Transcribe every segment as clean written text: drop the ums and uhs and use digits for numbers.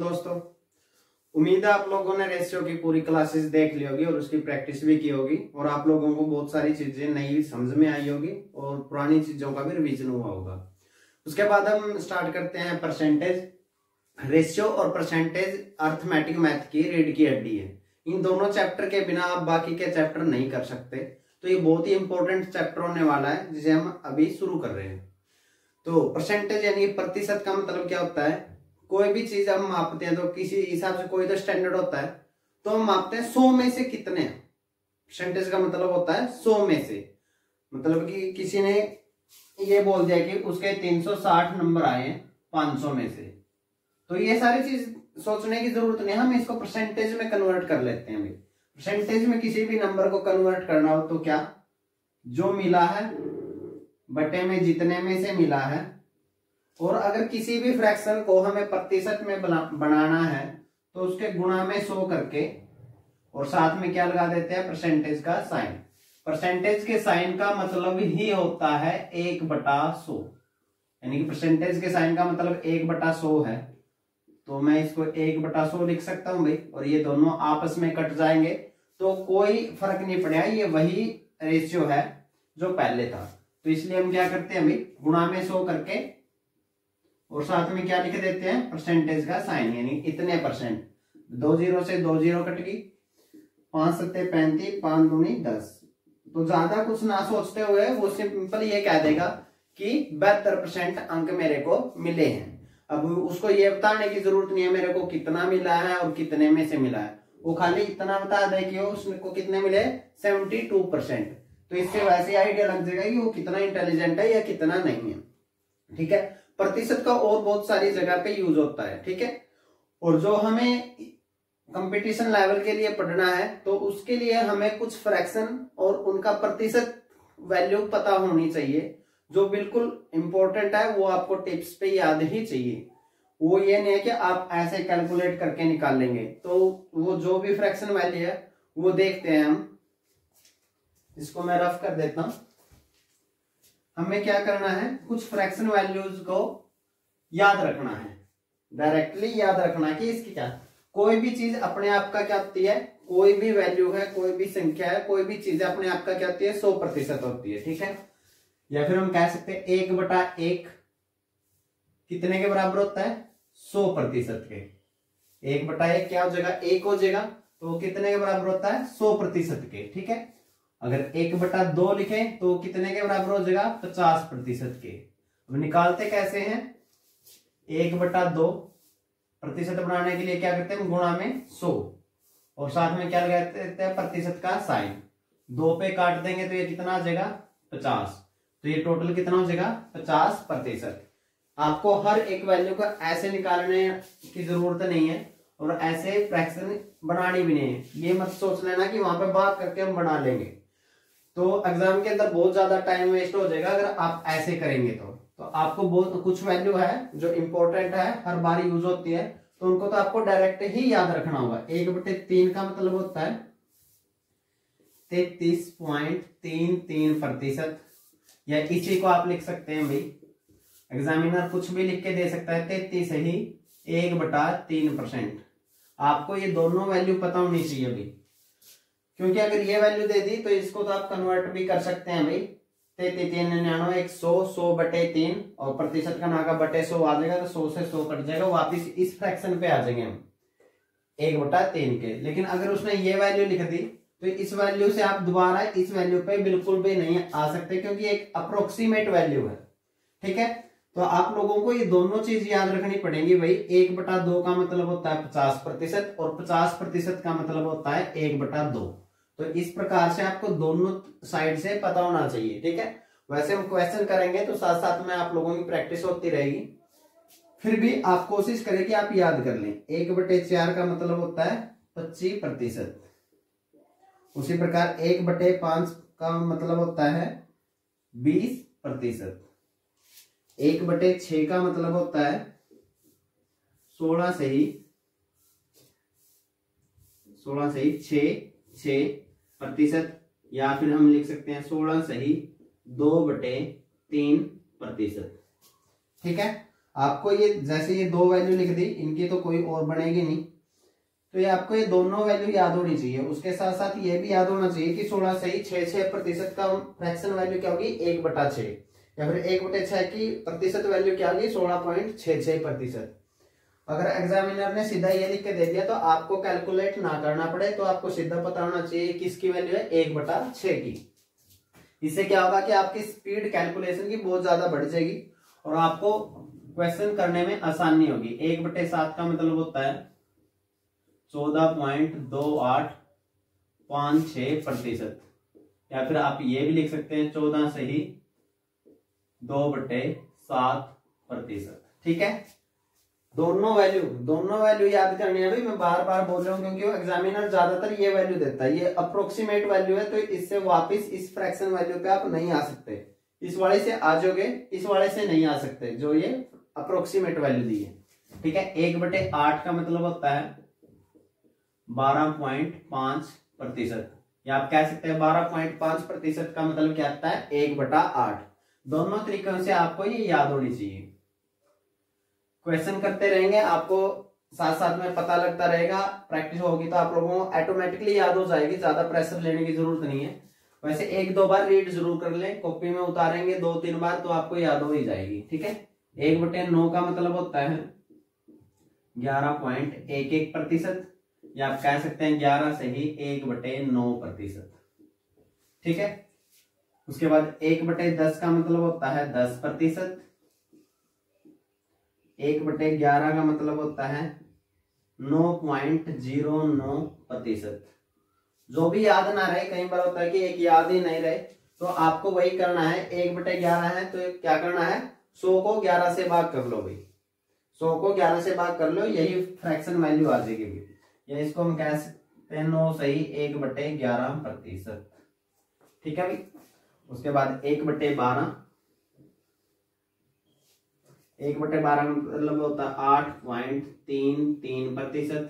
दोस्तों, उम्मीद है आप लोगों ने रेशियो की पूरी क्लासेस देख ली होगी और उसकी प्रैक्टिस भी की होगी और आप लोगों को बहुत सारी चीजें नई समझ में आई होगी और पुरानी चीजों का भी रिवीजन हुआ होगा। उसके बाद हम स्टार्ट करते हैं परसेंटेज। रेशियो और परसेंटेज अर्थमेटिक मैथ की रीढ़ की हड्डी है। इन दोनों चैप्टर के बिना आप बाकी के चैप्टर नहीं कर सकते, तो ये बहुत ही इंपॉर्टेंट चैप्टर होने वाला है जिसे हम अभी शुरू कर रहे हैं। तो परसेंटेज यानी प्रतिशत का मतलब क्या होता है? कोई भी चीज हम मापते हैं तो किसी हिसाब से कोई तो स्टैंडर्ड होता है, तो हम मापते हैं 100 में से कितने। परसेंटेज का मतलब होता है 100 में से, मतलब कि किसी ने ये बोल दिया कि उसके 360 नंबर आए हैं 500 में से, तो ये सारी चीज सोचने की जरूरत नहीं, हम इसको परसेंटेज में कन्वर्ट कर लेते हैं। परसेंटेज में किसी भी नंबर को कन्वर्ट करना हो तो क्या, जो मिला है बटे में जितने में से मिला है, और अगर किसी भी फ्रैक्शन को हमें प्रतिशत में बनाना है तो उसके गुणा में 100 करके और साथ में क्या लगा देते हैं, परसेंटेज का साइन। परसेंटेज के साइन का मतलब ही होता है 1/100, यानी कि परसेंटेज के साइन का मतलब 1/100 है, तो मैं इसको 1/100 लिख सकता हूं भाई, और ये दोनों आपस में कट जाएंगे तो कोई फर्क नहीं पड़ेगा, ये वही रेशियो है जो पहले था। तो इसलिए हम क्या करते हैं भाई, गुणा में 100 करके और साथ में क्या लिख देते हैं, परसेंटेज का साइन, यानी इतने परसेंट। 2 0 से 2 0 कट गई, 5 7 35, 5 दूनी 10। तो ज्यादा कुछ ना सोचते हुए वो सिंपल ये कह देगा कि 72% अंक मेरे को मिले हैं। अब उसको ये बताने की जरूरत नहीं है मेरे को कितना मिला है और कितने में से मिला है, वो खाली इतना बता दे कि उसको कितने मिले, 72%। तो इससे वैसे आइडिया लग जाएगा कि वो कितना इंटेलिजेंट है या कितना नहीं है। ठीक है, प्रतिशत का और बहुत सारी जगह पे यूज होता है। ठीक है, और जो हमें कंपटीशन लेवल के लिए पढ़ना है तो उसके लिए हमें कुछ फ्रैक्शन और उनका प्रतिशत वैल्यू पता होनी चाहिए, जो बिल्कुल इंपॉर्टेंट है। वो आपको टिप्स पे याद ही चाहिए। वो ये नहीं है कि आप ऐसे कैलकुलेट करके निकाल लेंगे। तो वो जो भी फ्रैक्शन वैल्यू है वो देखते हैं हम। इसको मैं रफ कर देता हूं। हमें क्या करना है, कुछ फ्रैक्शन वैल्यूज को याद रखना है, डायरेक्टली याद रखना है कि इसकी क्या, कोई भी चीज अपने आप का क्या होती है, कोई भी वैल्यू है, कोई भी संख्या है, कोई भी चीज अपने आप का क्या होती है, 100% होती है। ठीक है, या फिर हम कह सकते हैं 1/1 कितने के बराबर होता है, 100% के। 1/1 क्या हो जाएगा, 1 हो जाएगा, तो कितने के बराबर होता है, 100% के। ठीक है, अगर 1/2 लिखें तो कितने के बराबर हो जाएगा, 50% के। अब निकालते कैसे हैं, 1/2 प्रतिशत बनाने के लिए क्या करते हैं, गुणा में 100 और साथ में क्या लगाते हैं, प्रतिशत का साइन। 2 पे काट देंगे तो ये कितना आ जाएगा, 50। तो ये टोटल कितना हो जाएगा, 50%। आपको हर एक वैल्यू को ऐसे निकालने की जरूरत नहीं है और ऐसे फ्रैक्शन बनानी भी नहीं है। ये मत सोच लेना कि वहां पे बात करके हम बना लेंगे, तो एग्जाम के अंदर बहुत ज्यादा टाइम वेस्ट हो जाएगा अगर आप ऐसे करेंगे। तो आपको बहुत कुछ वैल्यू है जो इंपॉर्टेंट है, हर बार यूज होती है, तो उनको तो आपको डायरेक्ट ही याद रखना होगा। 1/3 का मतलब होता है 33.33%, या इसी को आप लिख सकते हैं भाई, एग्जामिनर कुछ भी लिख के दे सकता है, 33 ही 1/3%। आपको ये दोनों वैल्यू पता होनी चाहिए भाई, क्योंकि अगर ये वैल्यू दे दी तो इसको तो आप कन्वर्ट भी कर सकते हैं भाई। 33 100/3 और प्रतिशत का नाका बटे 100 आ जाएगा, तो 100 से 100 कट जाएगा, वापिस इस फ्रैक्शन पे आ जाएंगे हम 1/3 के। लेकिन अगर उसने ये वैल्यू लिख दी तो इस वैल्यू से आप दोबारा इस वैल्यू पे बिल्कुल भी नहीं आ सकते, क्योंकि एक अप्रोक्सीमेट वैल्यू है। ठीक है, तो आप लोगों को ये दोनों चीज याद रखनी पड़ेगी भाई। 1/2 का मतलब होता है 50% और 50% का मतलब होता है 1/2। तो इस प्रकार से आपको दोनों साइड से पता होना चाहिए। ठीक है, वैसे हम क्वेश्चन करेंगे तो साथ साथ में आप लोगों की प्रैक्टिस होती रहेगी, फिर भी आप कोशिश करें कि आप याद कर लें। 1/4 का मतलब होता है 25%। उसी प्रकार 1/5 का मतलब होता है 20%। 1/6 का मतलब होता है 16 से ही 6%, या फिर हम लिख सकते हैं 16 से ही 2/3%। ठीक है, आपको ये जैसे ये 2 वैल्यू लिख दी, इनकी तो कोई और बनेगी नहीं, तो ये आपको ये दोनों वैल्यू याद होनी चाहिए। उसके साथ साथ ये भी याद होना चाहिए कि 16 सही 6% का फ्रैक्शन वैल्यू क्या होगी 1/6, या फिर 1/6 की प्रतिशत वैल्यू क्या होगी 16.66%। अगर एग्जामिनर ने सीधा ये लिख के दे दिया तो आपको कैलकुलेट ना करना पड़े, तो आपको सीधा पता होना चाहिए किसकी वैल्यू है 1/6 की। इससे क्या होगा कि आपकी स्पीड कैलकुलेशन की बहुत ज्यादा बढ़ जाएगी और आपको क्वेश्चन करने में आसानी होगी। 1/7 का मतलब होता है 14.2856%, या फिर आप ये भी लिख सकते हैं 14 सही 2/7%। ठीक है, दोनों वैल्यू याद करनी है। अभी मैं बार बार बोल रहा हूँ क्योंकि एग्जामिनर ज्यादातर ये वैल्यू देता है, ये अप्रोक्सीमेट वैल्यू है, तो इससे वापस इस फ्रैक्शन वैल्यू पे आप नहीं आ सकते। इस वाले से आ जाओगे, इस वाले से नहीं आ सकते, जो ये अप्रोक्सीमेट वैल्यू दी है। ठीक है, 1/8 का मतलब होता है 12.5%, या आप कह सकते हैं 12.5% का मतलब क्या आता है 1/8। दोनों तरीकों से आपको ये याद होनी चाहिए। क्वेश्चन करते रहेंगे, आपको साथ साथ में पता लगता रहेगा, प्रैक्टिस होगी तो आप लोगों को ऑटोमेटिकली याद हो जाएगी, ज्यादा प्रेशर लेने की जरूरत नहीं है। वैसे 1-2 बार रीड जरूर कर लें, कॉपी में उतारेंगे 2-3 बार तो आपको याद हो ही जाएगी। ठीक है, 1/9 का मतलब होता है 11.11%, या आप कह सकते हैं 11 सही 1/9%। ठीक है, उसके बाद 1/10 का मतलब होता है 10%, 1/11 का मतलब होता है 9.09%। जो भी याद ना रहे, कई बार होता है कि एक याद ही नहीं रहे, तो आपको वही करना है। 1/11 है तो क्या करना है 100 को 11 से भाग कर लो भाई, 100 को 11 से भाग कर लो, यही फ्रैक्शन वैल्यू आ जाएगी। या इसको हम कह सकते हैं 9 सही 1/11%। ठीक है भाई, उसके बाद 1/12 का मतलब होता है 8.33%,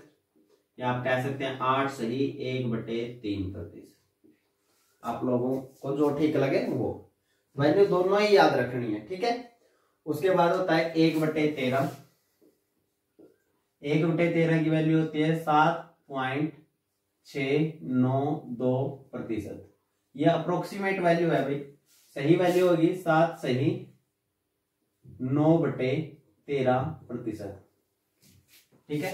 या आप कह सकते हैं 8 सही 1/3%। आप लोगों को जो ठीक लगे वो वैल्यू दोनों ही याद रखनी है। ठीक है, उसके बाद होता है 1/13। 1/13 की वैल्यू होती है 7.692%। ये अप्रोक्सीमेट वैल्यू है भाई, सही वैल्यू होगी 7 सही 9/13%। ठीक है,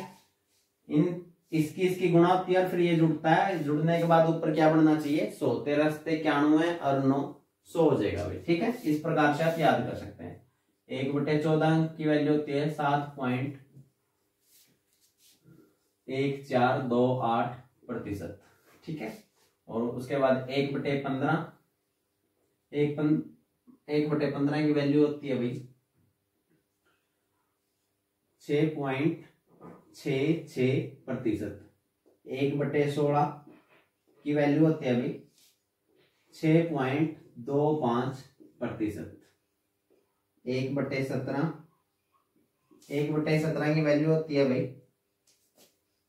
इसकी गुणा होती है और फिर ये जुड़ता है, जुड़ने के बाद ऊपर क्या बनना चाहिए 100। 13 से 91 और 9 100 हो जाएगा भाई। ठीक है, इस प्रकार से आप याद कर सकते हैं। 1/14 की वैल्यू होती है 7.1428%। ठीक है, और उसके बाद 1/15 की वैल्यू होती है भाई 6.66%। 1/16 की वैल्यू होती है भाई 6.25%। 1/17 की वैल्यू होती है भाई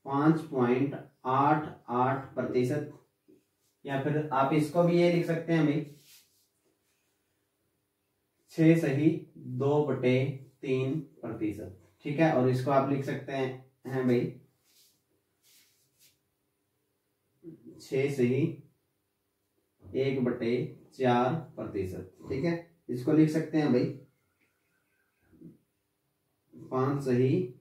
5.88%, या फिर आप इसको भी ये लिख सकते हैं भाई 6 सही 2/3%। ठीक है, और इसको आप लिख सकते हैं भाई 6 सही 1/4%। ठीक है, इसको लिख सकते हैं भाई 5 सही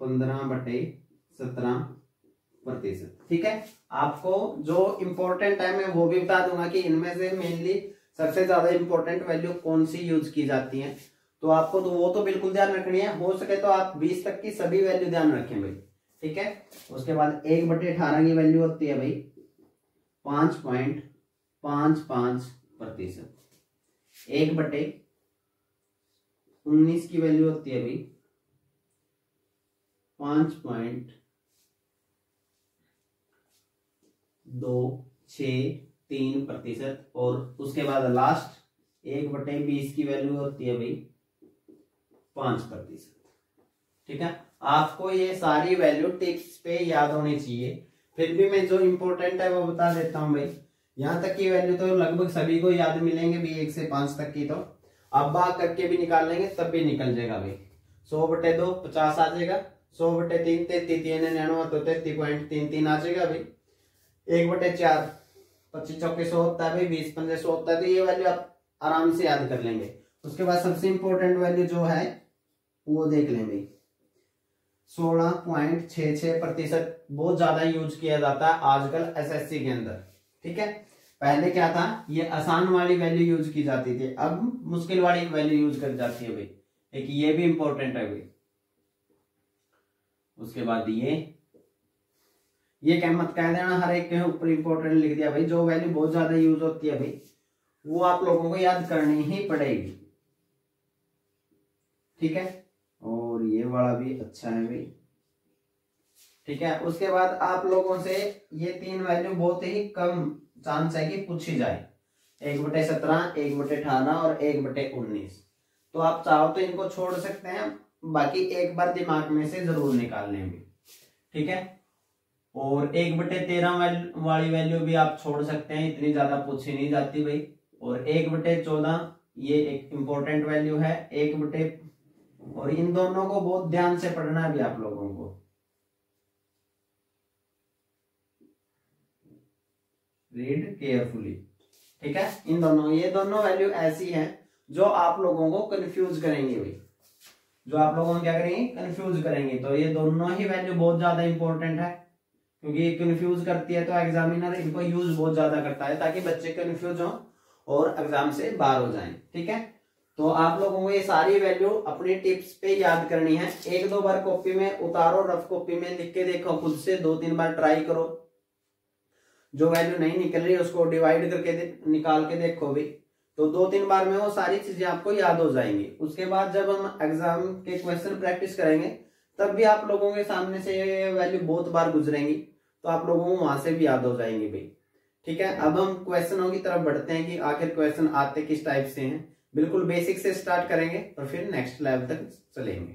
15/17%। ठीक है, आपको जो इंपॉर्टेंट है मैं वो भी बता दूंगा कि इनमें से मेनली सबसे ज्यादा इंपॉर्टेंट वैल्यू कौन सी यूज की जाती है, तो आपको तो वो तो बिल्कुल ध्यान रखनी है। हो सके तो आप 20 तक की सभी वैल्यू ध्यान रखें भाई। ठीक है, उसके बाद 1/18 की वैल्यू होती है भाई 5.55%। 1/19 की वैल्यू होती है भाई 5.263%, और उसके बाद लास्ट 1/20 की वैल्यू होती है भाई 5%। ठीक है, आपको ये सारी वैल्यू टिप्स पे याद होनी चाहिए। फिर भी मैं जो इंपॉर्टेंट है वो बता देता हूं भाई। यहां तक की वैल्यू तो लगभग सभी को याद मिलेंगे भी, 1 से 5 तक की तो आप भाग करके भी निकाल लेंगे तब भी निकल जाएगा भाई। 100/2 50 आ जाएगा। 100/3 33 तो 33.33 आ जाएगा भाई। 1/4 25 चौके 100 होता है भाई, 20 पंजे 100 होता है। तो ये वैल्यू आप आराम से याद कर लेंगे। उसके बाद सबसे इंपॉर्टेंट वैल्यू जो है वो देख लें भाई, 16.66% बहुत ज्यादा यूज किया जाता है आजकल एसएससी के अंदर। ठीक है, पहले क्या था, ये आसान वाली वैल्यू यूज की जाती थी, अब मुश्किल वाली वैल्यू यूज कर जाती है भाई। एक ये भी इंपॉर्टेंट है भाई। उसके बाद ये क्या मत कह देना हर एक के ऊपर इंपॉर्टेंट लिख दिया भाई। जो वैल्यू बहुत ज्यादा यूज होती है भाई वो आप लोगों को याद करनी ही पड़ेगी। ठीक है, और ये वाला भी अच्छा है भाई। ठीक है, उसके बाद आप लोगों से ये 3 वैल्यू बहुत ही कम चांस है कि पूछी जाए, 1/17, 1/18 और 1/19। तो आप चाहो तो इनको छोड़ सकते हैं, बाकी एक बार दिमाग में से जरूर निकाल लेंगे। ठीक है, और 1/13 वाली वैल्यू भी आप छोड़ सकते हैं, इतनी ज्यादा पूछी नहीं जाती भाई। और 1/14 ये एक इंपॉर्टेंट वैल्यू है। और इन दोनों को बहुत ध्यान से पढ़ना है भी आप लोगों को। Read carefully. ठीक है, ये दोनों वैल्यू ऐसी हैं जो आप लोगों को कंफ्यूज करेंगे भाई, जो आप लोगों को क्या करेंगे, कंफ्यूज करेंगे। तो ये दोनों ही वैल्यू बहुत ज्यादा इंपॉर्टेंट है, क्योंकि ये कंफ्यूज करती है। तो एग्जामिनर इनको यूज बहुत ज्यादा करता है ताकि बच्चे कंफ्यूज हो और एग्जाम से बाहर हो जाएं। ठीक है, तो आप लोगों को ये सारी वैल्यू अपनी टिप्स पे याद करनी है। 1-2 बार कॉपी में उतारो, रफ कॉपी में लिख के देखो, खुद से 2-3 बार ट्राई करो। जो वैल्यू नहीं निकल रही उसको डिवाइड करके निकाल के देखो भी, तो 2-3 बार में वो सारी चीजें आपको याद हो जाएंगी। उसके बाद जब हम एग्जाम के क्वेश्चन प्रैक्टिस करेंगे तब भी आप लोगों के सामने से ये वैल्यू बहुत बार गुजरेंगी, तो आप लोगों को वहां से भी याद हो जाएंगे भाई। ठीक है, अब हम क्वेश्चनों की तरफ बढ़ते हैं कि आखिर क्वेश्चन आते किस टाइप से हैं। बिल्कुल बेसिक से स्टार्ट करेंगे और फिर नेक्स्ट लेवल तक चलेंगे।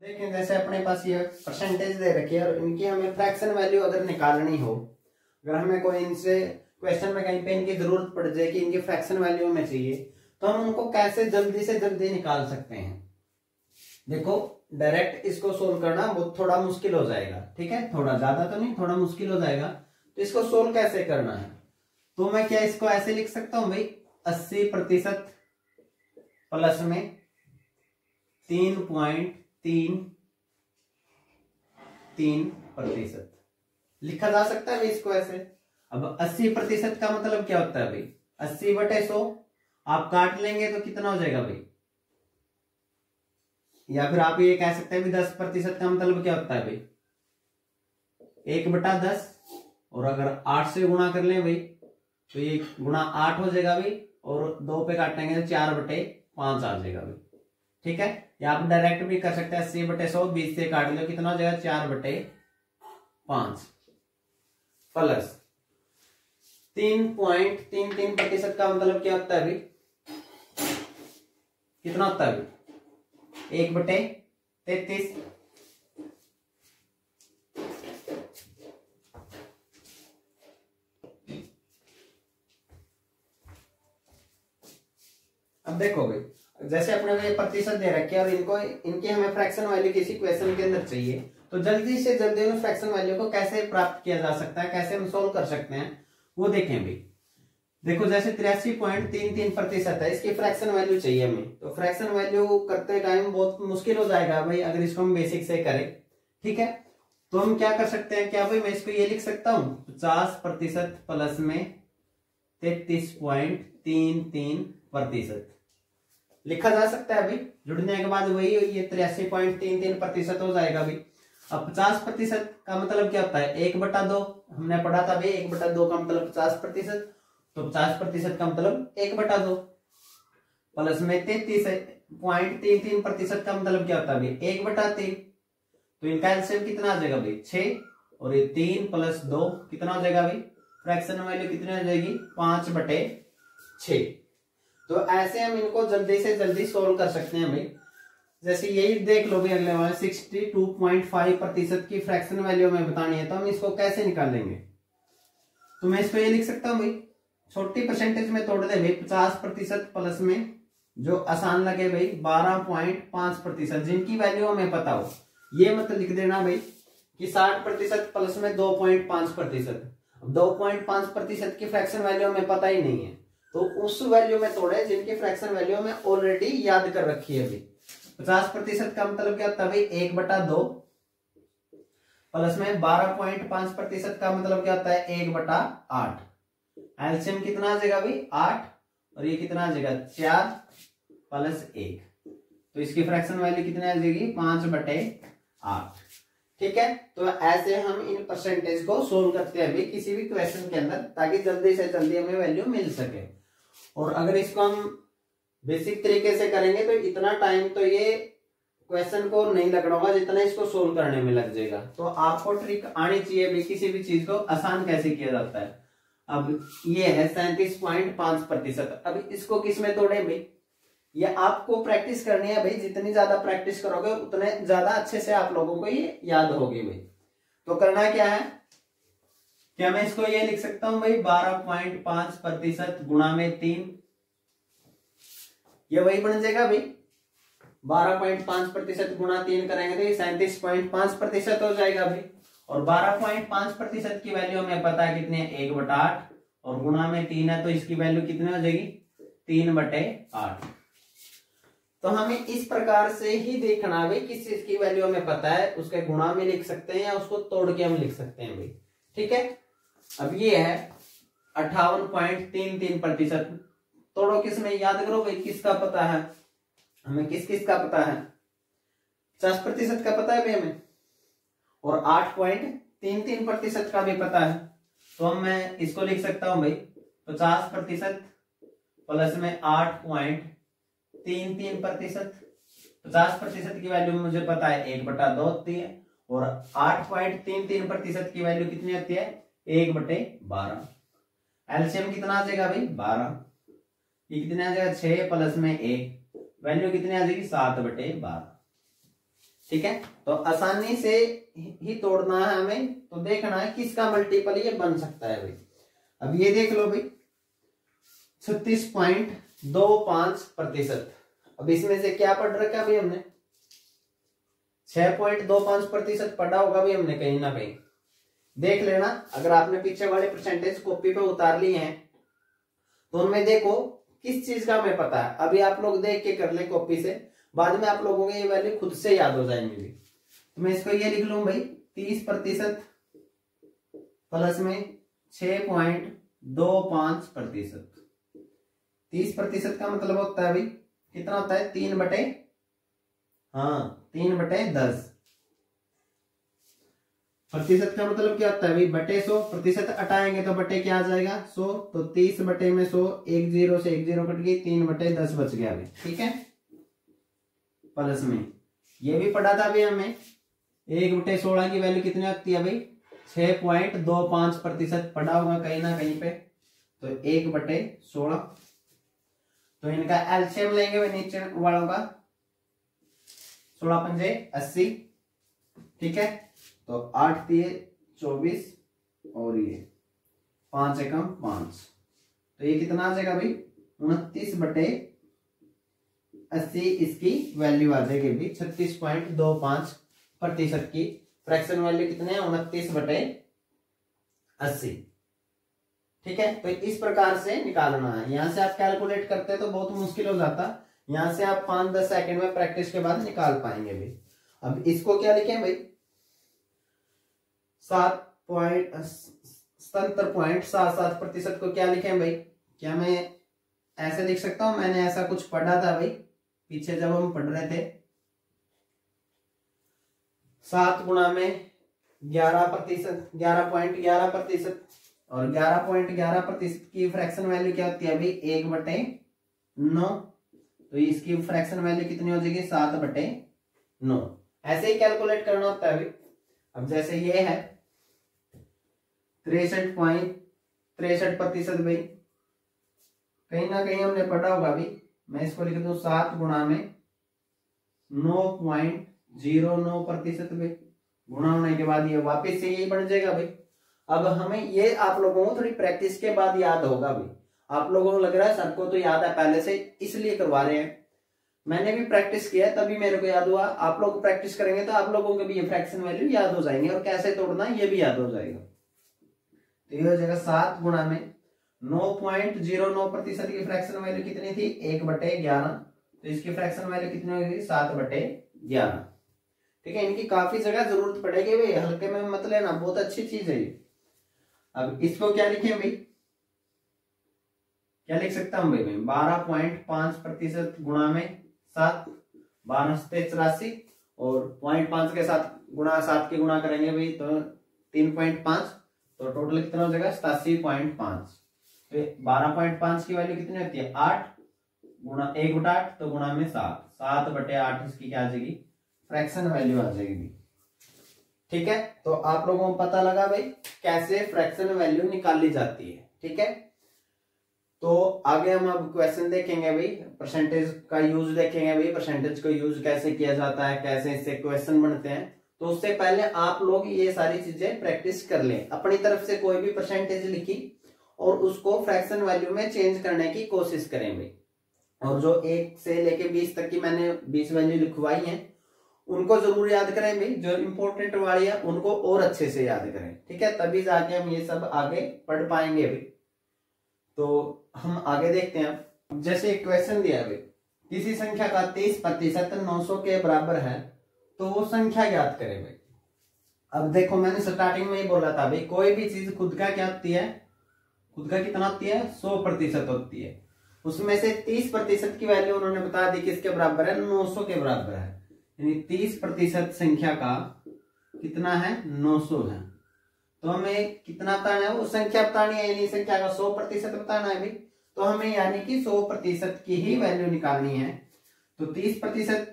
देखें, जैसे अपने पास ये परसेंटेज दे रखी है और इनकी हमें फ्रैक्शन वैल्यू अगर निकालनी हो, अगर हमें कोई इनसे क्वेश्चन में कहीं पे इनकी जरूरत पड़ जाए कि इनकी फ्रैक्शन वैल्यू में चाहिए, तो हम उनको कैसे जल्दी से जल्दी निकाल सकते हैं। देखो, डायरेक्ट इसको सोल्व करना वो थोड़ा मुश्किल हो जाएगा। ठीक है, थोड़ा ज्यादा तो नहीं, थोड़ा मुश्किल हो जाएगा। तो इसको सोल्व कैसे करना है, तो मैं क्या इसको ऐसे लिख सकता हूं भाई, 80% प्लस में 3.33% लिखा जा सकता है भाई इसको ऐसे। अब 80% का मतलब क्या होता है भाई, 80/100 आप काट लेंगे तो कितना हो जाएगा भाई। या फिर आप ये कह सकते हैं भी 10% का मतलब क्या होता है भाई, 1/10। और अगर 8 से गुणा कर लें भाई तो ये गुणा 8 हो जाएगा भाई, और 2 पे काटेंगे तो 4/5 आ जाएगा भाई। ठीक है, या आप डायरेक्ट भी कर सकते हैं, 80/100 20 से काट लो, कितना हो जाएगा 4/5 प्लस 3.33% का मतलब क्या होता है भाई, कितना होता है भाई, 1/33। अब देखो भाई, जैसे अपने को ये प्रतिशत दे रखे और इनकी हमें फ्रैक्शन वैल्यू किसी क्वेश्चन के अंदर चाहिए, तो जल्दी से जल्दी उन फ्रैक्शन वैल्यू को कैसे प्राप्त किया जा सकता है, कैसे हम सोल्व कर सकते हैं वो देखें भाई। देखो, जैसे 83.33% है, इसकी फ्रैक्शन वैल्यू चाहिए हमें। तो फ्रैक्शन वैल्यू करते टाइम बहुत मुश्किल हो जाएगा भाई अगर इसको हम बेसिक से करें। ठीक है, तो हम क्या कर सकते हैं, क्या भाई मैं इसको ये लिख सकता हूं, 50% प्लस में 33.33% लिखा जा सकता है भाई। जुड़ने के बाद वही ये 83.33% हो जाएगा भाई। अब 50% का मतलब क्या होता है, 1/2। हमने पढ़ा था भाई 1/2 का मतलब 50%, तो 50% का मतलब 1/2 प्लस में 33.33% का मतलब क्या होता है भाई, 1/3। तो इनका एलसीएम कितना आ जाएगा भाई, 6। और ये 3 + 2 कितना हो जाएगा भाई, फ्रैक्शन वैल्यू कितनी हो जाएगी, 5/6। तो ऐसे हम इनको जल्दी से जल्दी सोल्व कर सकते हैं भाई। जैसे यही देख लो भाई, अगले वाले 62.5% की फ्रैक्शन वैल्यू हमें बतानी है, तो हम इसको कैसे निकालेंगे। तो मैं इसको ये लिख सकता हूँ भाई, छोटी परसेंटेज में तोड़ दे भाई, 50% प्लस में जो आसान लगे भाई 12.5%, जिनकी वैल्यू हमें पता हो, ये मत लिख देना भाई कि 60% प्लस में 2.5%। 2.5% की फ्रैक्शन वैल्यू हमें पता ही नहीं है, तो उस वैल्यू में तोड़े जिनकी फ्रैक्शन वैल्यू हमें ऑलरेडी याद कर रखी है भाई। 50% का मतलब क्या होता है भाई 1/2, प्लस में 12.5% का मतलब क्या होता है 1/8। एलसीएम कितना आ जाएगा भाई 8, और ये कितना आ जाएगा 4 प्लस 1, तो इसकी फ्रैक्शन वैल्यू कितनी आ जाएगी 5/8। ठीक है, तो ऐसे हम इन परसेंटेज को सोल्व करते हैं अभी किसी भी क्वेश्चन के अंदर, ताकि जल्दी से जल्दी हमें वैल्यू मिल सके। और अगर इसको हम बेसिक तरीके से करेंगे तो इतना टाइम तो ये क्वेश्चन को नहीं लगना होगा जितना इसको सोल्व करने में लग जाएगा। तो आपको ट्रिक आनी चाहिए भी किसी भी चीज को आसान कैसे किया जाता है। अब ये है 37.5%। अब इसको किस में तोड़े भाई, ये आपको प्रैक्टिस करनी है भाई, जितनी ज्यादा प्रैक्टिस करोगे उतने ज्यादा अच्छे से आप लोगों को ये याद होगी भाई। तो करना क्या है, क्या मैं इसको ये लिख सकता हूं भाई 12.5% गुणा में 3, ये वही बन जाएगा भाई 12.5% गुणा 3 करेंगे तो ये 37.5% हो जाएगा भाई। और 12.5% की वैल्यू हमें पता है कितनी है 1/8, और गुणा में 3 है तो इसकी वैल्यू कितनी हो जाएगी 3/8। तो हमें इस प्रकार से ही देखना है भाई, किस चीज की वैल्यू हमें पता है उसके गुणा में लिख सकते हैं या उसको तोड़ के हम लिख सकते हैं भाई। ठीक है, अब ये है 58.33%। तोड़ो किस में, याद करो भाई किसका पता है हमें, किस किस का पता है 50% का पता है भाई हमें, और 8.33% का भी पता है। तो हम मैं इसको लिख सकता हूं भाई 50% प्लस में 8.33%। 50% की वैल्यू मुझे पता है 1/2 होती है, और 8.33% की वैल्यू कितनी होती है 1/12। एलसीएम कितना आ जाएगा भाई 12, ये कितना आ जाएगा 6 प्लस में 1, वैल्यू कितनी आ जाएगी 7/12। ठीक है, तो आसानी से ही तोड़ना है हमें, तो देखना है किसका मल्टीपल ये बन सकता है भाई। अब ये देख लो भाई 36.25%। अब इसमें से क्या पढ़ रखा है भाई हमने 6.25% पढ़ा होगा भाई हमने कहीं ना कहीं, देख लेना। अगर आपने पीछे वाले परसेंटेज कॉपी पे उतार लिए हैं तो उनमें देखो किस चीज का हमें पता है। अभी आप लोग देख के कर ले कॉपी से, बाद में आप लोगों को ये वैल्यू खुद से याद हो जाएंगी। तो मैं इसको ये लिख लूं भाई 30% प्लस में 6.25%। 30% का मतलब होता है भाई कितना होता है 3/10। प्रतिशत का मतलब क्या होता है भाई बटे 100, प्रतिशत हटाएंगे तो बटे क्या आ जाएगा 100, तो 30/100, 1 0 से 1 0 कट गई, 3/10 बच गया भाई। ठीक है, प्लस में ये भी पढ़ा था भाई हमें 1/16 की वैल्यू कितनी आती है भाई 6.25% पढ़ा होगा कहीं ना कहीं पे, तो 1/16। तो इनका एलसीएम लेंगे भाई नीचे वालों का, 16 पंजे 80। ठीक है, तो 8 3 24, और ये 5 एकम 5, तो ये कितना आ जाएगा भाई 29/80 इसकी वैल्यू आ जाएगी भाई। 36.25% की फ्रैक्शन वैल्यू कितने 29/80। ठीक है, तो इस प्रकार से निकालना है। यहां से आप कैलकुलेट करते तो बहुत मुश्किल हो जाता, यहां से आप 5-10 सेकंड में प्रैक्टिस के बाद निकाल पाएंगे भाई। अब इसको क्या लिखें भाई 77.77% को क्या लिखें भाई, क्या मैं ऐसे लिख सकता हूं, मैंने ऐसा कुछ पढ़ा था भाई पीछे जब हम पढ़ रहे थे। 7 गुणा में 11%, 11.11%, और 11.11% की फ्रैक्शन वैल्यू क्या होती है भाई 1/9, तो इसकी फ्रैक्शन वैल्यू कितनी हो जाएगी 7/9। ऐसे ही कैलकुलेट करना होता है भाई। अब जैसे ये है 63.63% भाई, कहीं ना कहीं हमने पढ़ा होगा भाई, मैं इसको लिख दूं 7 गुणा में 9.09% भाई, गुणा होने के बाद ये वापस से यही बन जाएगा भाई। अब हमें ये आप लोगों को थोड़ी प्रैक्टिस के बाद याद होगा भाई। आप लोगों को लग रहा है सर को तो याद है पहले से इसलिए करवा रहे हैं, मैंने भी प्रैक्टिस किया है तभी मेरे को याद हुआ। आप लोग प्रैक्टिस करेंगे तो आप लोगों को भी ये फ्रैक्शन वैल्यू याद हो जाएंगे और कैसे तोड़ना ये भी याद हो जाएगा। तो ये हो जाएगा 7 गुणा में 9.09% की फ्रैक्शन वैल्यू कितनी थी 1/11, तो इसकी फ्रैक्शन वैल्यू कितनी होगी 7/11। ठीक है, इनकी काफी जगह जरूरत पड़ेगी भाई, हल्के में मत लेना, बहुत अच्छी चीज है ये। अब इसको क्या लिखें भाई, क्या लिख सकता हूं भाई मैं 12.5% गुणा में 7, 12 से 84 और 0.5 के साथ गुणा 7 के गुणा करेंगे भाई तो 3.5, तो टोटल कितना हो जाएगा 87.5। तो 12.5 की वैल्यू कितनी होती है 8 गुणा 1/8, तो गुणा में 7/8 इसकी क्या आ जाएगी फ्रैक्शन वैल्यू आ जाएगी। ठीक है, तो आप लोगों को पता लगा भाई कैसे फ्रैक्शन वैल्यू निकाली जाती है। ठीक है, तो आगे हम अब क्वेश्चन देखेंगे भाई, परसेंटेज का यूज देखेंगे भाई, परसेंटेज का यूज कैसे किया जाता है, कैसे इससे क्वेश्चन बनते हैं। तो उससे पहले आप लोग ये सारी चीजें प्रैक्टिस कर लें, अपनी तरफ से कोई भी परसेंटेज लिखी और उसको फ्रैक्शन वैल्यू में चेंज करने की कोशिश करें भाई। और जो 1 से लेके 20 तक की मैंने 20 वैल्यू लिखवाई है उनको जरूर याद करें भाई, जो इंपॉर्टेंट वाली है उनको और अच्छे से याद करें। ठीक है, तभी जाके हम ये सब आगे पढ़ पाएंगे भाई। तो हम आगे देखते हैं, जैसे एक क्वेश्चन दिया है भाई, किसी संख्या का 30% 900 के बराबर है तो वो संख्या ज्ञात करें भाई। अब देखो मैंने स्टार्टिंग में ही बोला था भाई, कोई भी चीज खुद का क्या होती है, खुद का कितना होती है 100% होती है, उसमें से 30% की वैल्यू उन्होंने बता दी किसके बराबर है 900 के बराबर है, यानी 30% संख्या का कितना है 900 है। तो हमें कितना बताना है वो संख्या बतानी है, यानी संख्या का 100% बताना है भाई। तो हमें यानी कि 100% की ही वैल्यू निकालनी है। तो 30%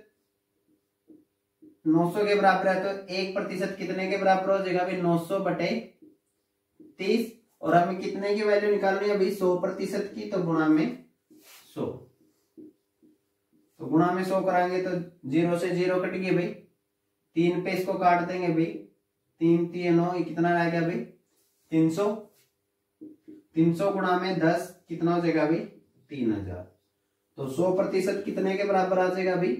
900 के बराबर है तो 1% कितने के बराबर हो जाएगा भाई 900/30, और हमें कितने की वैल्यू निकालनी है भाई 100% की, तो गुणा में 100, तो गुणा में 100 कराएंगे तो 0 से 0 कट गई भाई, 3 पे इसको काट देंगे भाई, 3 3 9, ये कितना रह गया भाई 300, 300 गुणा में 10 कितना हो जाएगा भाई 3000। तो 100% कितने के बराबर आ जाएगा भाई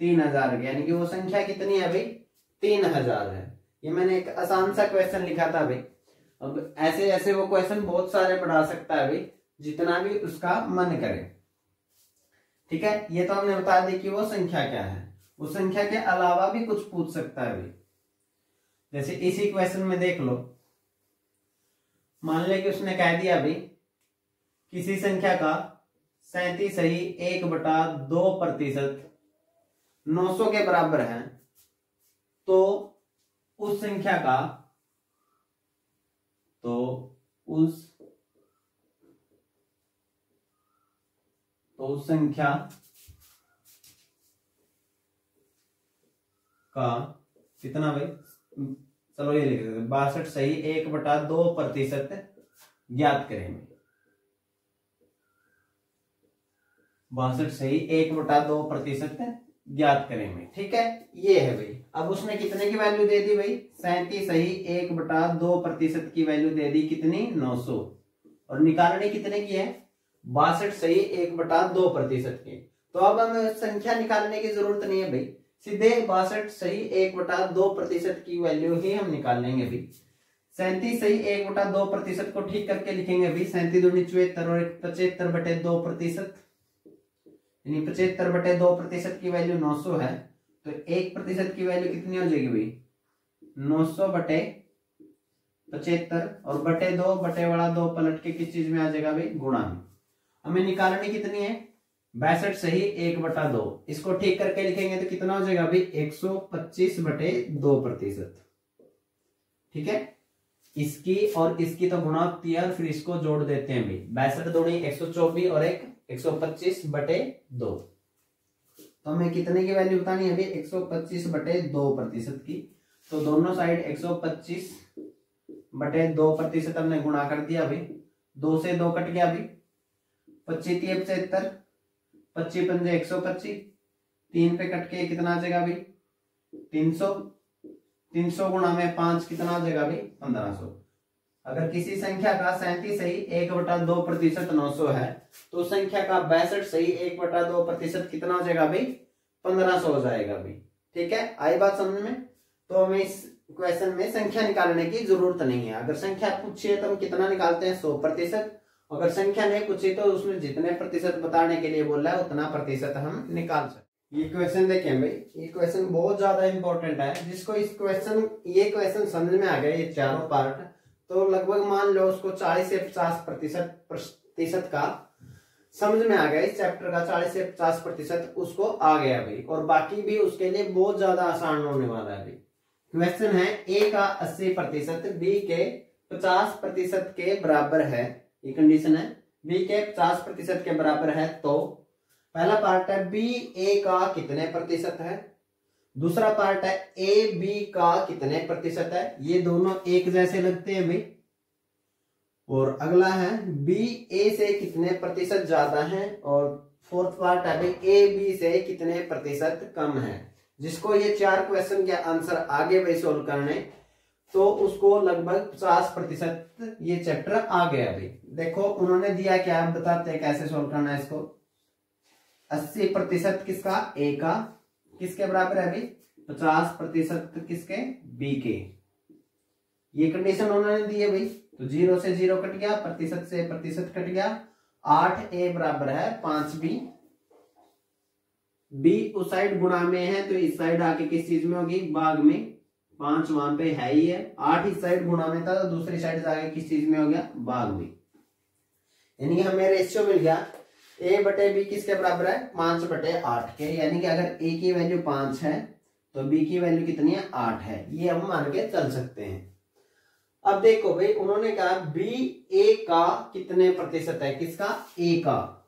3000, यानी कि वो संख्या कितनी है भाई 3000 है। ये मैंने एक आसान सा क्वेश्चन लिखा था भाई। अब ऐसे ऐसे वो क्वेश्चन बहुत सारे बढ़ा सकता है भाई, जितना भी उसका मन करे। ठीक है, ये तो हमने बता दी कि वो संख्या क्या है, वो संख्या के अलावा भी कुछ पूछ सकता है भाई। जैसे इसी क्वेश्चन में देख लो, मान ले कि उसने कह दिया भाई किसी संख्या का 37 सही 1/2% 900 के बराबर है, तो उस संख्या का उस संख्या का कितना भाई, चलो ये लिख देते 62 सही 1/2% ज्ञात करेंगे। 62 सही 1/2% ज्ञात करेंगे। ठीक है, ये है भाई। अब उसने कितने की वैल्यू दे दी भाई 37 सही 1/2% की वैल्यू दे दी कितनी 900, और निकालनी कितने की है 62 सही 1/2% की। तो अब हमें संख्या निकालने की जरूरत नहीं है भाई, सीधे 62 सही 1/2% की वैल्यू ही हम निकाल लेंगे भाई। 37 सही 1/2% को ठीक करके लिखेंगे भाई 37 दूनी 74 और 75/2%, यानी 75/2% की वैल्यू 900 है, तो 1% की वैल्यू कितनी हो जाएगी भाई 900/75, और बटे 2 बटे वाला 2 पलट के किस चीज में आ जाएगा भाई गुणा में। हमें निकालनी कितनी है 62 सही 1/2, इसको ठीक करके लिखेंगे तो कितना हो जाएगा भाई 125/2%। ठीक है, इसकी और इसकी तो गुणा होती है, और फिर इसको जोड़ देते हैं भाई 62 दूनी 124 और एक 125/2, तो हमें कितने की वैल्यू बतानी है भाई 125/2% की। तो दोनों साइड 125/2% हमने गुणा कर दिया भाई, 2 से 2 कट गया भाई, 25 75, 25 पंजे 125, 3 पे कट के कितना आ जाएगा भाई 300, 300 गुणा में 5 कितना आ जाएगा भाई 1500। अगर किसी संख्या का 37 सही 1/2% 900 है, तो संख्या का 62 सही 1/2% कितना हो जाएगा भाई? 1500 हो जाएगा भाई। ठीक है, आई बात समझ में? तो हमें इस क्वेश्चन में संख्या निकालने की जरूरत नहीं है। अगर संख्या पूछिए तो हम कितना निकालते हैं? 100%। अगर संख्या नहीं पूछी तो उसमें जितने प्रतिशत बताने के लिए बोला है उतना प्रतिशत हम निकाल सकते। ये क्वेश्चन देखें भाई, ये क्वेश्चन बहुत ज्यादा इंपॉर्टेंट है। जिसको ये क्वेश्चन समझ में आ गया, ये चारों पार्ट, तो लगभग मान लो उसको 40 से 50 प्रतिशत का समझ में आ गया। इस चैप्टर का 40 से 50% उसको आ गया भाई, और बाकी भी उसके लिए बहुत ज्यादा आसान होने वाला है भाई। क्वेश्चन है ए का 80% बी के 50% के बराबर है। ये कंडीशन है, बी के 50% के बराबर है। तो पहला पार्ट है बी ए का कितने प्रतिशत है, दूसरा पार्ट है ए बी का कितने प्रतिशत है। ये दोनों एक जैसे लगते हैं भाई। और अगला है बी ए से कितने प्रतिशत ज्यादा है, और फोर्थ पार्ट है भाई ए बी से कितने प्रतिशत कम है। जिसको ये 4 क्वेश्चन के आंसर आगे भाई सोल्व करने, तो उसको लगभग 50% ये चैप्टर आ गया भाई। देखो उन्होंने दिया क्या, आप बताते हैं कैसे सोल्व करना है इसको। 80% किसका? ए का, किसके बराबर है भाई? 50% किसके? बी के। ये कंडीशन उन्होंने दी है भाई। तो 0 से 0 कट गया, प्रतिशत से प्रतिशत कट गया। 8 ए बराबर है 5 बी। बी उस साइड गुणा में है तो इस साइड आके किस चीज में होगी? भाग में। 5 वहां पे है ही है, 8 इस साइड गुणा में था तो दूसरी साइड जाके किस चीज में हो गया? भाग में। यानी कि हमें रेशियो मिल गया ए बटे बी किसके बराबर है? 5/8 के। यानी कि अगर ए की वैल्यू 5 है तो बी की वैल्यू कितनी है? 8 है। ये हम मान के चल सकते हैं। अब देखो भाई, उन्होंने कहा बी ए का कितने प्रतिशत है? किसका? ए का।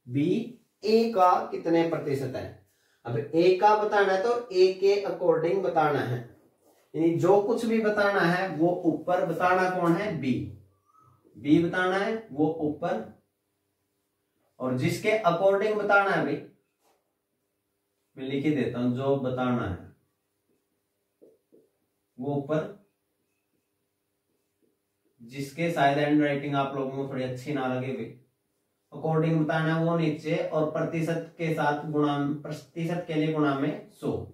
बी ए का कितने प्रतिशत है? अब ए का बताना है तो ए के अकॉर्डिंग बताना है। यानी जो कुछ भी बताना है वो ऊपर बताना कौन है? बी। बी बताना है वो ऊपर, और जिसके अकॉर्डिंग बताना है भाई, मैं लिख ही देता हूं, जो बताना है वो ऊपर, जिसके शायद हैंड राइटिंग आप लोगों को थोड़ी अच्छी ना लगे भाई, अकॉर्डिंग बताना है वो नीचे, और प्रतिशत के साथ गुणा, प्रतिशत के लिए गुणा में 100।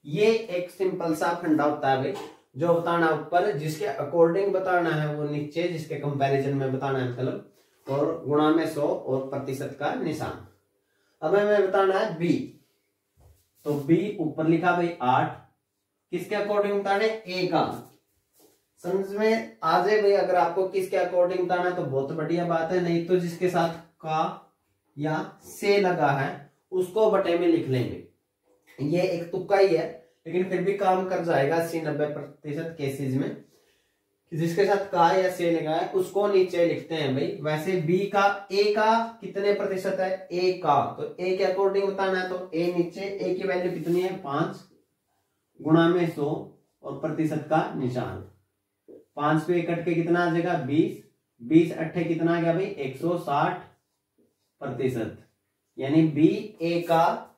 ये एक सिंपल सा फंडा होता है भाई। जो बताना ऊपर, जिसके अकॉर्डिंग बताना है वो नीचे, जिसके कंपैरिजन में बताना है मतलब, और गुणा में 100 और प्रतिशत का निशान। अब हमें बताना है बी, तो बी ऊपर लिखा भाई 8, किसके अकॉर्डिंग बताना है? ए का। समझ में आ जाए भाई। अगर आपको किसके अकॉर्डिंग बताना है तो बहुत बढ़िया बात है, नहीं तो जिसके साथ का या से लगा है उसको बटे में लिख लेंगे। ये एक तुक्का ही है, लेकिन फिर भी काम कर जाएगा 80-90% केसेज में। जिसके साथ का या से लगा है उसको नीचे लिखते हैं भाई। वैसे बी का, ए का कितने प्रतिशत है? ए का, तो ए के अकॉर्डिंग बताना है तो ए नीचे। ए की वैल्यू कितनी है? 5 गुणा में 100 और प्रतिशत का निशान। 5 पे कट के कितना आ जाएगा? 20। 20 अट्ठे कितना आ गया भाई? 160%। यानी बी ए का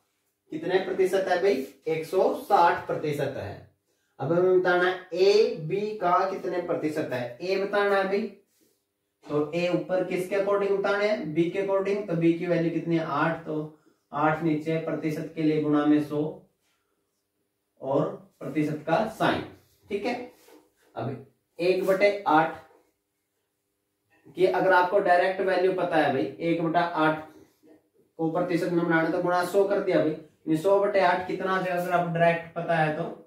कितने प्रतिशत है भाई? 160% है। अब हमें बताना है ए बी का कितने प्रतिशत है। ए बताना है भाई, तो ए ऊपर किसके अकॉर्डिंग बताना है? बी के अकॉर्डिंग। तो बी की वैल्यू कितनी है? 8, तो 8 नीचे, प्रतिशत के लिए गुणा में 100 और प्रतिशत का साइन। ठीक है, अब 1/8 की अगर आपको डायरेक्ट वैल्यू पता है भाई, 1/8 को प्रतिशत में बनाना तो गुणा 100 कर दिया भाई। 100/8 कितना आ जाएगा? अगर आप डायरेक्ट पता है तो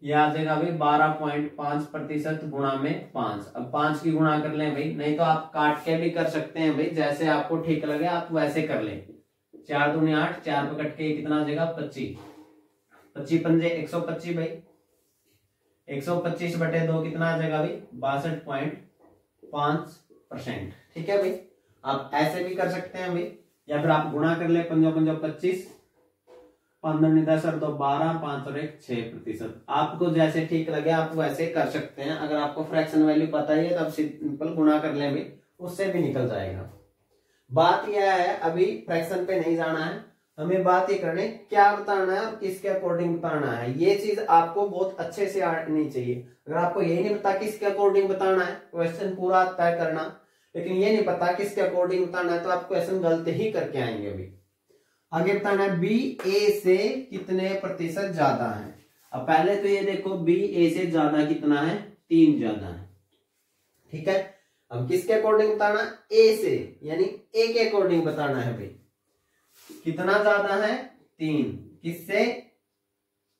ये आ जाएगा भाई 12.5% गुणा में 5। अब 5 की गुणा कर लें भाई, नहीं तो आप काट के भी कर सकते हैं भाई, जैसे आपको ठीक लगे आप वैसे कर लें। 4 दूनी 8, 4 पे कट के कितना आ जाएगा? 25। 25 पंजे 125 भाई। 125/2 कितना आ जाएगा भाई? 62.5%। ठीक है भाई, आप ऐसे भी कर सकते हैं भाई, या फिर आप गुणा कर ले। 5 5 25, 15 10 और 2 12, 5 और 1 6%। आपको जैसे ठीक लगे आप वैसे कर सकते हैं। अगर आपको फ्रैक्शन वैल्यू पता ही है तो आप सिंपल गुणा कर लें, उससे भी निकल जाएगा। बात यह है, अभी फ्रैक्शन पे नहीं जाना है, हमें बात ये करनी क्या बताना है और किसके अकॉर्डिंग बताना है, ये चीज आपको बहुत अच्छे से आनी चाहिए। अगर आपको यही नहीं पता किसके अकॉर्डिंग बताना है, क्वेश्चन पूरा तय करना, लेकिन ये नहीं पता किसके अकॉर्डिंग बताना है, तो आप क्वेश्चन गलत ही करके आएंगे। अभी आगे बताना है बी ए से कितने प्रतिशत ज्यादा है। अब पहले तो ये देखो बी ए से ज्यादा कितना है, 3 ज्यादा है, ठीक है। अब किसके अकॉर्डिंग बताना, ए से, यानी ए के अकॉर्डिंग बताना है भाई, कितना ज्यादा है 3, किससे,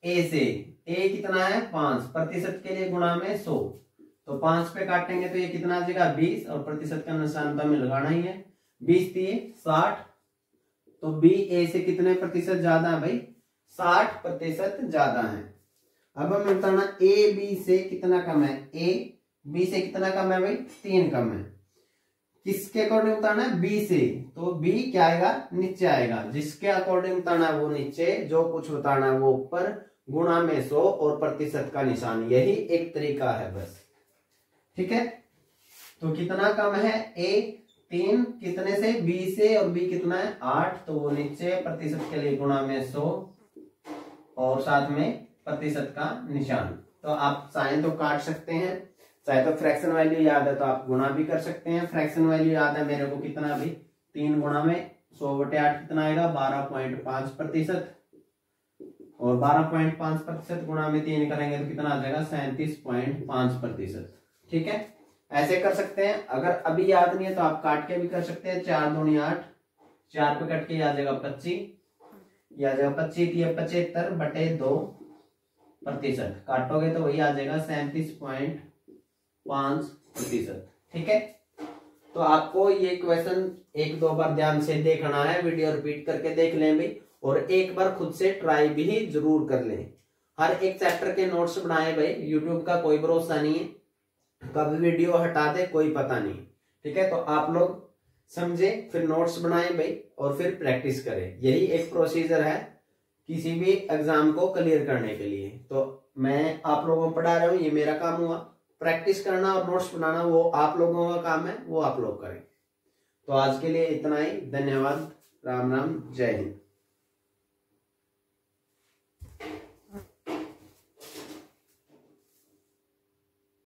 ए से। ए कितना है 5, प्रतिशत के लिए गुणा में 100, तो 5 पे काटेंगे तो ये कितना आ जाएगा 20, और प्रतिशत का निशान तो हमें लगाना ही है, 20 दिए 60, तो बी ए से कितने प्रतिशत ज्यादा है भाई, 60% ज्यादा है। अब हमें बताना ए बी से कितना कम है, ए बी से कितना कम है भाई, 3 कम है। किसके अकॉर्डिंग बताना है, बी से, तो बी क्या आएगा, नीचे आएगा, जिसके अकॉर्डिंग बताना है वो नीचे, जो कुछ बताना है वो ऊपर, गुणा में 100 और प्रतिशत का निशान, यही एक तरीका है बस, ठीक है। तो कितना कम है, ए 3 कितने से, बी से, और बी कितना है 8, तो वो नीचे, प्रतिशत के लिए गुणा में 100 और साथ में प्रतिशत का निशान। तो आप चाहे तो काट सकते हैं, चाहे तो फ्रैक्शन वैल्यू याद है तो आप गुणा भी कर सकते हैं। फ्रैक्शन वैल्यू याद है मेरे को कितना भी, 3 गुणा में 100/8 कितना आएगा 12.5%, और 12.5% गुणा में 3 करेंगे तो कितना आ जाएगा 37.5%, ठीक है। ऐसे कर सकते हैं। अगर अभी याद नहीं है तो आप काट के भी कर सकते हैं, 4 दूनी 8, 4 पे कट के आ जाएगा 25, या जाएगा 25 75/2%, काटोगे तो वही आ जाएगा 37.5%, ठीक है। तो आपको ये क्वेश्चन 1-2 बार ध्यान से देखना है, वीडियो रिपीट करके देख लें भी, और एक बार खुद से ट्राई भी जरूर कर लें। हर एक चैप्टर के नोट्स बनाए भाई, यूट्यूब का कोई भरोसा नहीं है, कभी वीडियो हटा दे कोई पता नहीं, ठीक है। तो आप लोग समझे, फिर नोट्स बनाए भाई, और फिर प्रैक्टिस करें। यही एक प्रोसीजर है किसी भी एग्जाम को क्लियर करने के लिए। तो मैं आप लोगों को पढ़ा रहा हूँ, ये मेरा काम हुआ, प्रैक्टिस करना और नोट्स बनाना वो आप लोगों का काम है, वो आप लोग करें। तो आज के लिए इतना ही, धन्यवाद, राम राम, जय हिंद।